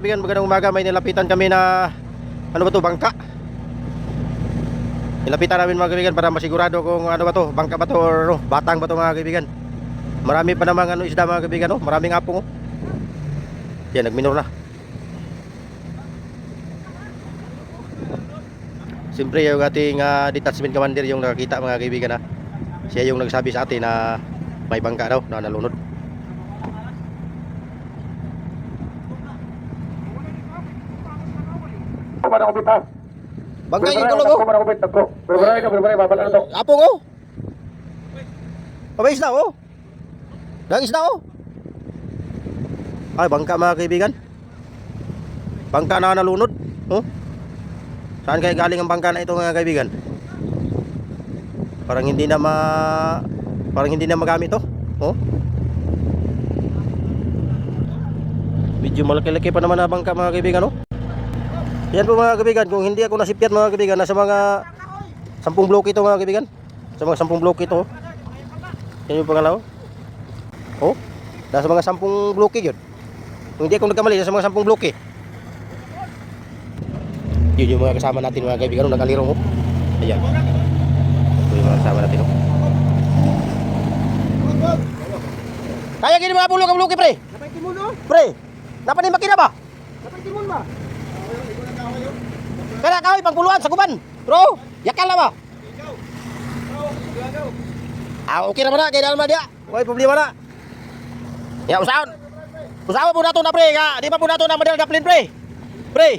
Kaibigan, magandang umaga. May nilapitan kami na ano ba to, bangka. Nilapitan namin mga kaibigan para masigurado kung ano ba to, bangka ba to or ano, batang ba to mga kaibigan. Marami pa namang ano isda mga kaibigan, no? Maraming apong, oh. Yan, nagminor na. Siyempre yung ating detachment commander yung nakakita mga kaibigan, ha. Siya yung nagsabi sa atin na may bangka daw na nalunod. Bangka yung tulog, oh. Apong, oh. Pabay isda, oh. Dang isda, oh. Ay, bangka mga kaibigan. Bangka na nalunod, oh. Saan kaya galing ang bangka na ito mga kaibigan? Parang hindi na magamit to, oh. Medyo malaki-laki pa naman na bangka mga kaibigan, oh. Yan po mga kaibigan, kung hindi ako nasipyat mga kaibigan, nasa mga 10 bloke ito mga kaibigan. Sa mga 10 bloke ito, oh. Yan yung pangalaw, oh. Nasa mga 10 bloke yun. Kung hindi ako nagkamali, nasa mga 10 bloke. Yun yung mga kasama natin mga kaibigan, oh, nakalirong, oh. Ayan. Ito yung mga kasama natin, oh. Kaya gini mga pulo ka bloke, pre. Napay timon, no? Pre, dapat ni makina ba? Napay timon ba? Kaya kaway pangpuluan sa kuban. Bro, yakal na ba? Okay na ba na? Kaya naman dia. May problema na. Ya, usahawan. Usahawan po nato na pre. Di pa po nato na madal daplin pre. Pre.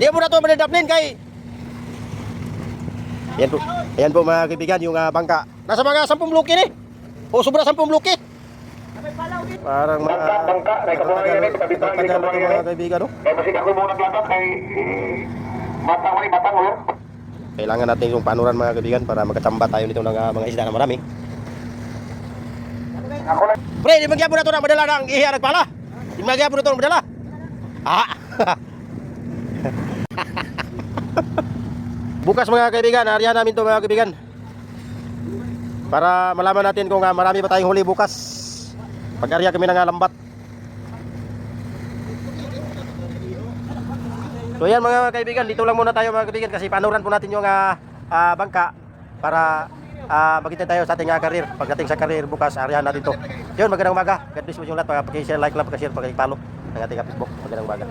Di po nato madal daplin kay. Ayan po mga kaibigan yung bangka. Nasa mga 10 bloke ni. O sobra 10 bloke. Parang bangka, matagal mga kaibigan, no? Kaya kasi ako muna naglatag kay batang ulo. Kailangan natin yung panuran mga kaibigan para magkatamba tayo nito ng mga isda na marami. Ako lang. Pre, di magyapon na ito na madala ng ihi nagpala. Di magyapon na ito na madala. Ah! Bukas mga kaibigan, arihan namin ito mga kaibigan. Para malaman natin kung marami pa tayong huli bukas. Pag-ariya kami ng lambat. So yan mga kaibigan, dito lang muna tayo mga kaibigan kasi panuran po natin yung bangka para makita tayo sa ating career. Pagdating sa career bukas, arihan natin to. Yun, magandang umaga. God bless po yung lahat. Pag-share, like lang, pag-share, pag-follow ng ating Facebook. Magandang umaga.